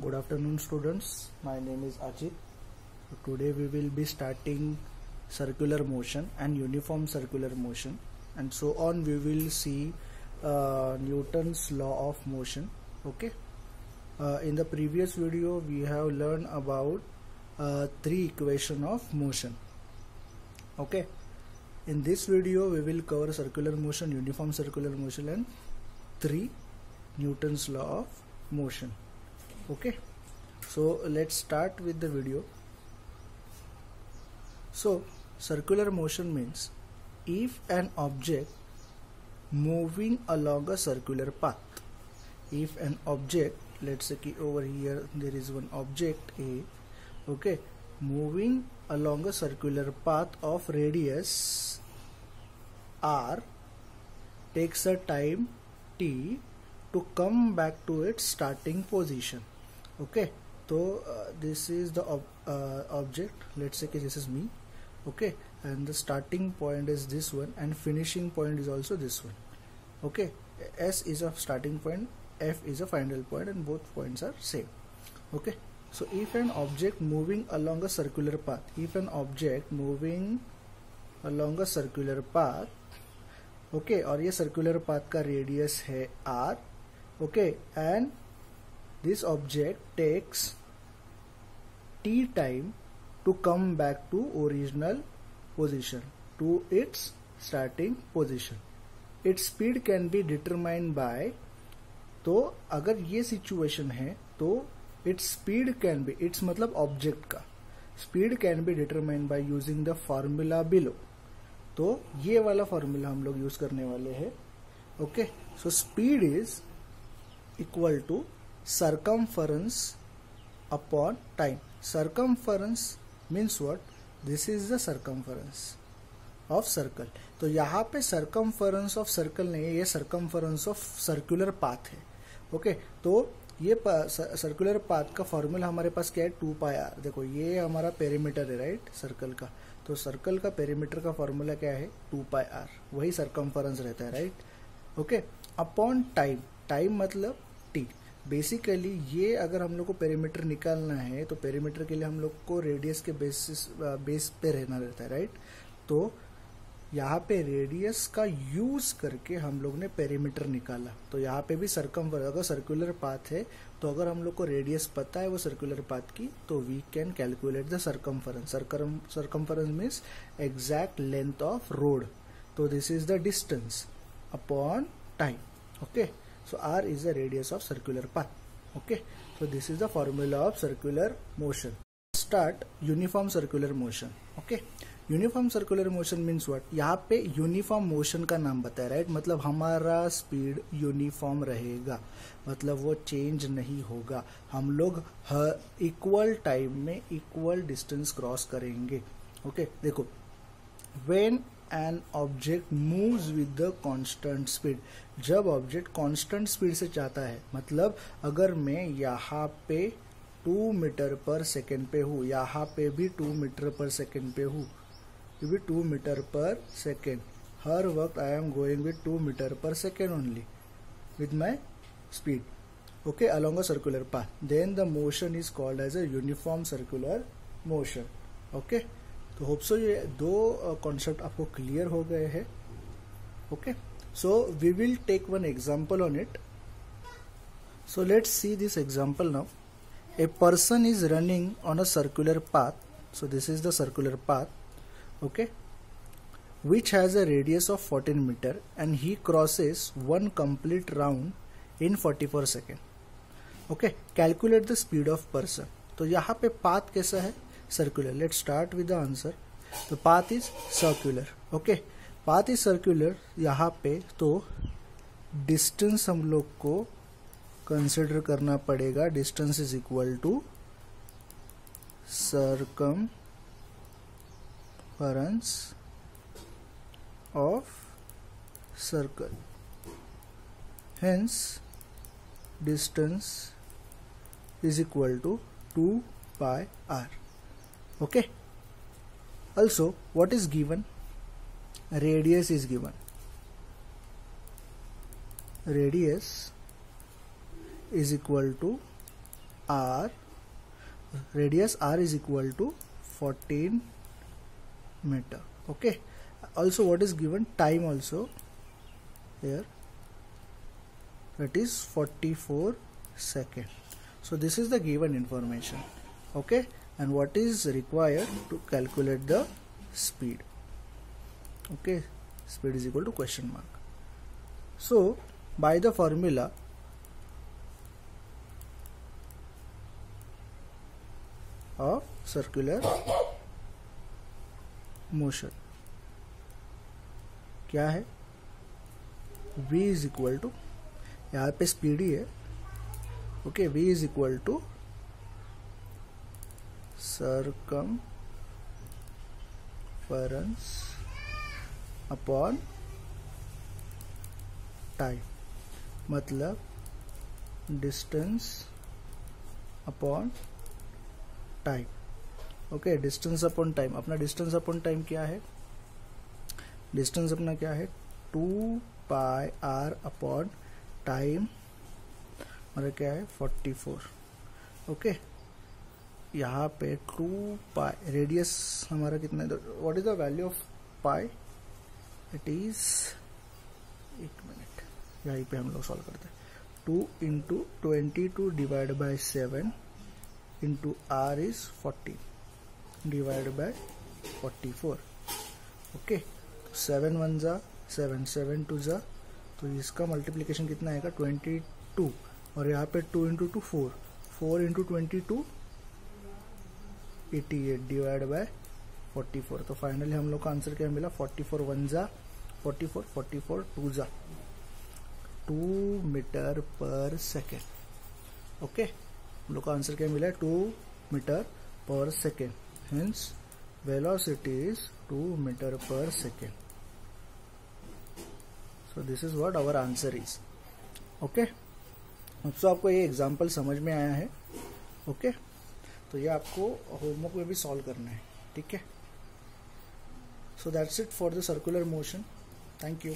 Good afternoon students, my name is Ajit. Today we will be starting circular motion and uniform circular motion, and so on. We will see Newton's law of motion. Okay. In the previous video we have learned about three equations of motion. Okay. In this video we will cover circular motion, uniform circular motion and three Newton's law of motion. Okay, so let's start with the video. So circular motion means if an object moving along a circular path, if an object, let's say over here there is one object A, okay, moving along a circular path of radius r, takes a time t to come back to its starting position. Okay, so this is the object, let's say this is me, okay, and the starting point is this one and finishing point is also this one. Okay, S is a starting point, F is a final point, and both points are same. Okay, so if an object moving along a circular path, okay, और ये circular path का radius है r, okay, and this object takes t time to come back to original position, to its starting position. Its speed can be determined by, तो अगर ये situation है तो its speed can be, its मतलब object का speed can be determined by using the formula below. तो ये वाला फॉर्मूला हम लोग यूज करने वाले हैं. Okay, so speed is equal to circumference upon time. Circumference means what? This is the circumference of circle. तो यहाँ पे circumference of circle नहीं है, ये circumference of circular path है. ओके, तो ये सर्कुलर पाथ का फॉर्मूला हमारे पास क्या है? 2πr. देखो ये हमारा पेरीमीटर है, राइट, सर्कल का. तो सर्कल का पेरीमीटर का फॉर्मूला क्या है? 2πr. वही सर्कमफरेंस रहता है, right. Okay, upon time. Time मतलब t. बेसिकली ये अगर हम लोग को पेरीमीटर निकालना है तो पेरीमीटर के लिए हम लोग को रेडियस के बेस पे रहना रहता है, राइट. तो यहाँ पे रेडियस का यूज करके हम लोग ने पेरीमीटर निकाला. तो यहाँ पे भी सर्कमफरेंस, अगर सर्कुलर पाथ है तो अगर हम लोग को रेडियस पता है वो सर्कुलर पाथ की, तो we can calculate the circumference. Circumference means exact length of road. तो this is the distance upon time. Okay, so r is the radius of circular path. Okay, so this is the formula of circular motion. Start uniform circular motion. Okay, uniform circular motion means what? यहाँ पे uniform motion का नाम बताया, right. मतलब हमारा speed uniform रहेगा, मतलब वो चेंज नहीं होगा. हम लोग इक्वल टाइम में इक्वल डिस्टेंस क्रॉस करेंगे. ओके, देखो, when an object moves with the constant speed, जब ऑब्जेक्ट कांस्टेंट स्पीड से जाता है, मतलब अगर मैं यहाँ पे 2 मीटर पर सेकेंड पे हूँ, यहाँ पे भी 2 मीटर पर सेकेंड पे हूँ, ये भी 2 मीटर पर सेकेंड, हर वक्त I am going with 2 meter पर second only with my speed. Okay, along a circular path, then the motion is called as a uniform circular motion. Okay, तो होप सो ये दो कॉन्सेप्ट आपको clear हो गए हैं. Okay, so we will take one example on it. So let's see this example now. A person is running on a circular path. So this is the circular path, okay, which has a radius of 14 meter and he crosses one complete round in 44 seconds. Okay, calculate the speed of person. तो यहाँ पे path कैसा है? Circular. Let's start with the answer. The path is circular. Okay, path is circular. यहाँ पे तो distance हम लोग को कंसिडर करना पड़ेगा. Distance is equal to circumference of circle, hence distance is equal to 2πr. Okay, also what is given? Radius is given. radius is equal to r, radius r is equal to 14 meter. Okay, also what is given, time also here, that is 44 seconds. So this is the given information. Okay, and what is required to calculate the speed? Okay, speed is equal to question mark. So by the formula of circular motion क्या है, v is equal to, यहाँ पे speed ही है. Okay, v is equal to circumference upon time, मतलब distance upon time. Okay, distance upon time, अपना distance upon time क्या है, डिस्टेंस अपना क्या है 2 पाई r अपॉन टाइम, हमारा क्या है 44. ओके, यहाँ पे 2 पाई, रेडियस हमारा कितना है, what is the value of pi, it is, एक मिनट, यहीं पे हम लोग सॉल्व करते हैं. 2 into 22 divide by 7 into r is 40 divide by 44. Okay, 7 1 जा 7, 7 2 जा, तो इसका मल्टीप्लिकेशन कितना आएगा 22, और यहाँ पे 2 इंटू 2 4, 4 इंटू 22 88 डिवाइड बाय 44. तो फाइनली हम लोग का आंसर क्या मिला, 44 1 जा 44, 44 2 जा 2 मीटर पर सेकेंड. ओके, हम लोग का आंसर क्या मिला, 2 मीटर पर second. Hence velocity is 2 meter per second. So this is what our answer is. Okay, तो आपको ये एग्जाम्पल समझ में आया है. ओके, तो ये आपको होमवर्क में भी सॉल्व करना है. ठीक है, so that's it for the circular motion. Thank you.